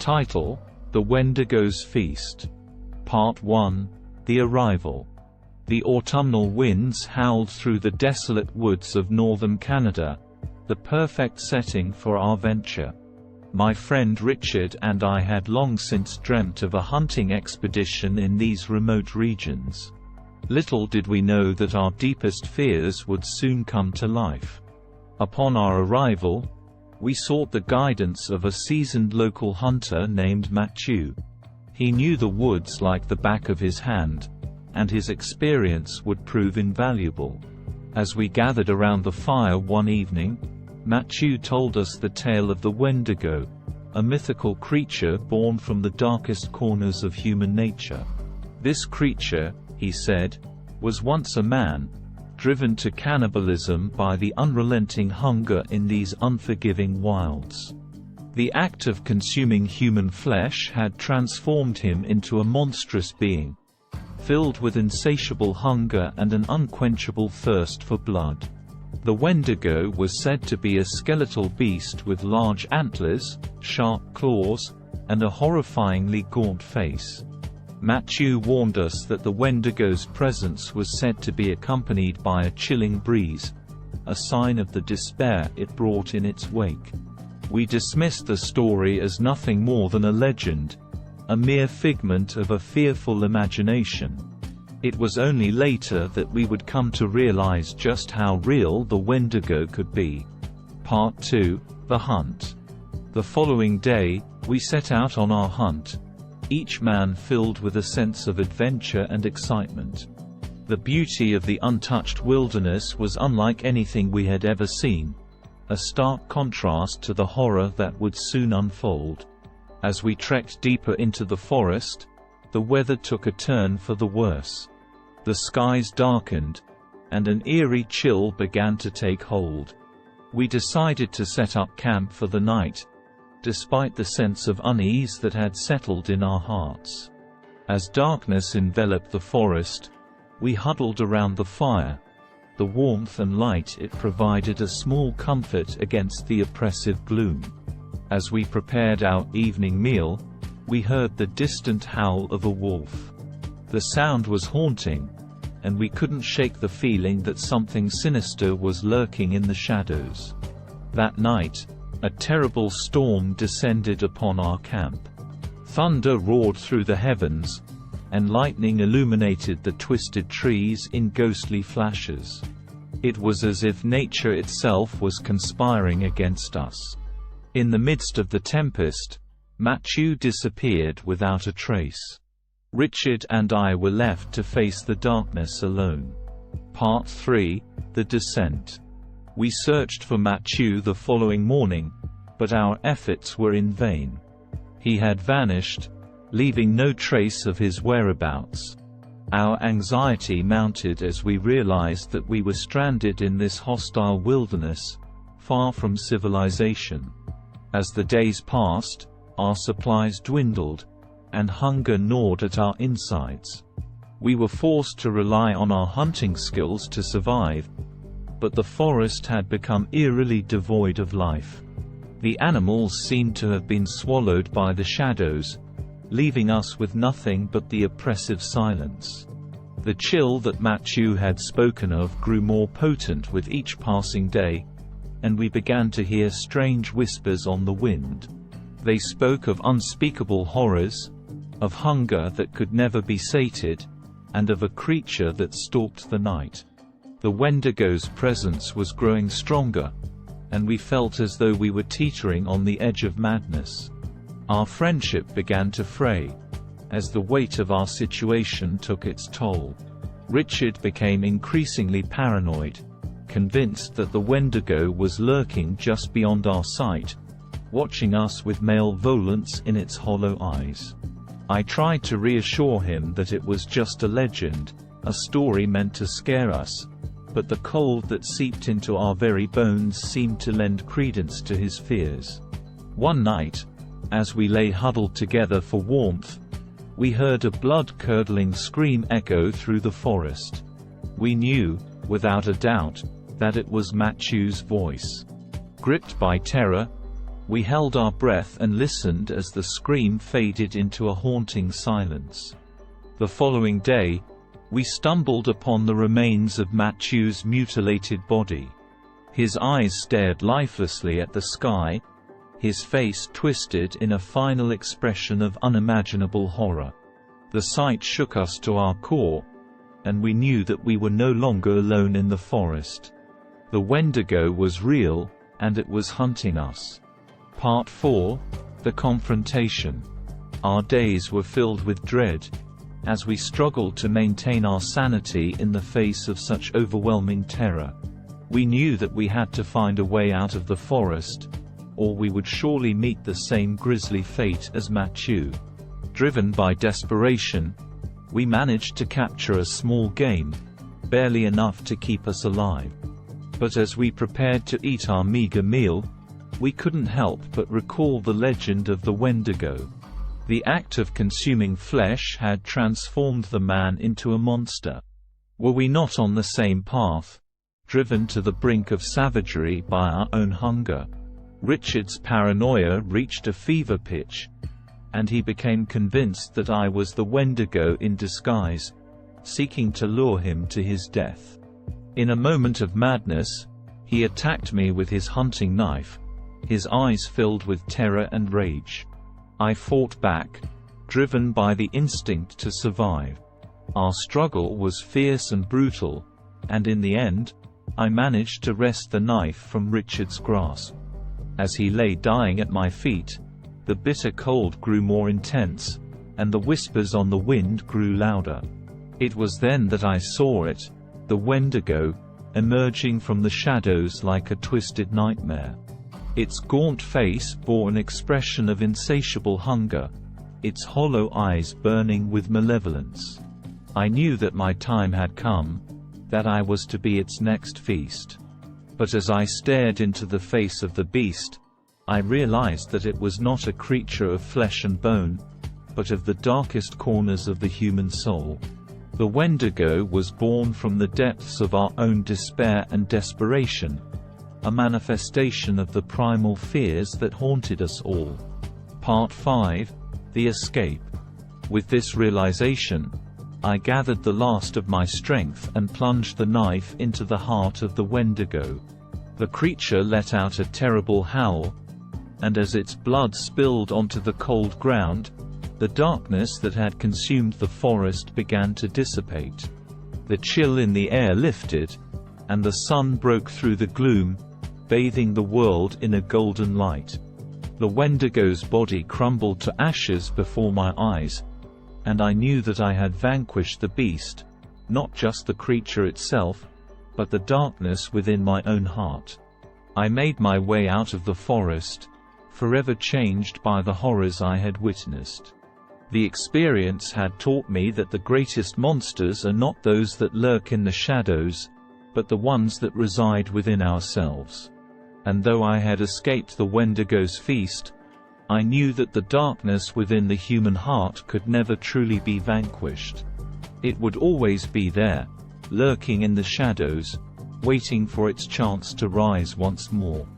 Title: The Wendigo's Feast. Part 1: The Arrival. The autumnal winds howled through the desolate woods of northern Canada, the perfect setting for our venture. My friend Richard and I had long since dreamt of a hunting expedition in these remote regions. Little did we know that our deepest fears would soon come to life. Upon our arrival, we sought the guidance of a seasoned local hunter named Matthew. He knew the woods like the back of his hand, and his experience would prove invaluable. As we gathered around the fire one evening, Matthew told us the tale of the Wendigo, a mythical creature born from the darkest corners of human nature. This creature, he said, was once a man, driven to cannibalism by the unrelenting hunger in these unforgiving wilds. The act of consuming human flesh had transformed him into a monstrous being, filled with insatiable hunger and an unquenchable thirst for blood. The Wendigo was said to be a skeletal beast with large antlers, sharp claws, and a horrifyingly gaunt face. Matthew warned us that the Wendigo's presence was said to be accompanied by a chilling breeze, a sign of the despair it brought in its wake. We dismissed the story as nothing more than a legend, a mere figment of a fearful imagination. It was only later that we would come to realize just how real the Wendigo could be. Part 2: The Hunt. The following day, we set out on our hunt, each man filled with a sense of adventure and excitement. The beauty of the untouched wilderness was unlike anything we had ever seen, a stark contrast to the horror that would soon unfold. As we trekked deeper into the forest, the weather took a turn for the worse. The skies darkened, and an eerie chill began to take hold. We decided to set up camp for the night, despite the sense of unease that had settled in our hearts. As darkness enveloped the forest, we huddled around the fire. The warmth and light it provided a small comfort against the oppressive gloom. As we prepared our evening meal, we heard the distant howl of a wolf. The sound was haunting, and we couldn't shake the feeling that something sinister was lurking in the shadows. That night, a terrible storm descended upon our camp. Thunder roared through the heavens, and lightning illuminated the twisted trees in ghostly flashes. It was as if nature itself was conspiring against us. In the midst of the tempest, Matthew disappeared without a trace. Richard and I were left to face the darkness alone. Part 3: The Descent. We searched for Matthew the following morning, but our efforts were in vain. He had vanished, leaving no trace of his whereabouts. Our anxiety mounted as we realized that we were stranded in this hostile wilderness, far from civilization. As the days passed, our supplies dwindled, and hunger gnawed at our insides. We were forced to rely on our hunting skills to survive, but the forest had become eerily devoid of life. The animals seemed to have been swallowed by the shadows, leaving us with nothing but the oppressive silence. The chill that Matthew had spoken of grew more potent with each passing day, and we began to hear strange whispers on the wind. They spoke of unspeakable horrors, of hunger that could never be sated, and of a creature that stalked the night. The Wendigo's presence was growing stronger, and we felt as though we were teetering on the edge of madness. Our friendship began to fray, as the weight of our situation took its toll. Richard became increasingly paranoid, convinced that the Wendigo was lurking just beyond our sight, watching us with malevolence in its hollow eyes. I tried to reassure him that it was just a legend, a story meant to scare us, but the cold that seeped into our very bones seemed to lend credence to his fears. One night, as we lay huddled together for warmth, we heard a blood-curdling scream echo through the forest. We knew, without a doubt, that it was Matthew's voice. Gripped by terror, We held our breath and listened as the scream faded into a haunting silence. The following day, we stumbled upon the remains of Matthew's mutilated body. His eyes stared lifelessly at the sky, his face twisted in a final expression of unimaginable horror. The sight shook us to our core, and we knew that we were no longer alone in the forest. The Wendigo was real, and it was hunting us. Part 4: The Confrontation. Our days were filled with dread, as we struggled to maintain our sanity in the face of such overwhelming terror. We knew that we had to find a way out of the forest, or we would surely meet the same grisly fate as Matthew. Driven by desperation, we managed to capture a small game, barely enough to keep us alive. But as we prepared to eat our meager meal, we couldn't help but recall the legend of the Wendigo. The act of consuming flesh had transformed the man into a monster. Were we not on the same path, driven to the brink of savagery by our own hunger? Richard's paranoia reached a fever pitch, and he became convinced that I was the Wendigo in disguise, seeking to lure him to his death. In a moment of madness, he attacked me with his hunting knife, his eyes filled with terror and rage. I fought back, driven by the instinct to survive. Our struggle was fierce and brutal, and in the end, I managed to wrest the knife from Richard's grasp. As he lay dying at my feet, the bitter cold grew more intense, and the whispers on the wind grew louder. It was then that I saw it, the Wendigo, emerging from the shadows like a twisted nightmare. Its gaunt face bore an expression of insatiable hunger, its hollow eyes burning with malevolence. I knew that my time had come, that I was to be its next feast. But as I stared into the face of the beast, I realized that it was not a creature of flesh and bone, but of the darkest corners of the human soul. The Wendigo was born from the depths of our own despair and desperation, a manifestation of the primal fears that haunted us all. Part 5: The Escape. With this realization, I gathered the last of my strength and plunged the knife into the heart of the Wendigo. The creature let out a terrible howl, and as its blood spilled onto the cold ground, the darkness that had consumed the forest began to dissipate. The chill in the air lifted, and the sun broke through the gloom, bathing the world in a golden light. The Wendigo's body crumbled to ashes before my eyes, and I knew that I had vanquished the beast, not just the creature itself, but the darkness within my own heart. I made my way out of the forest, forever changed by the horrors I had witnessed. The experience had taught me that the greatest monsters are not those that lurk in the shadows, but the ones that reside within ourselves. And though I had escaped the Wendigo's feast, I knew that the darkness within the human heart could never truly be vanquished. It would always be there, lurking in the shadows, waiting for its chance to rise once more.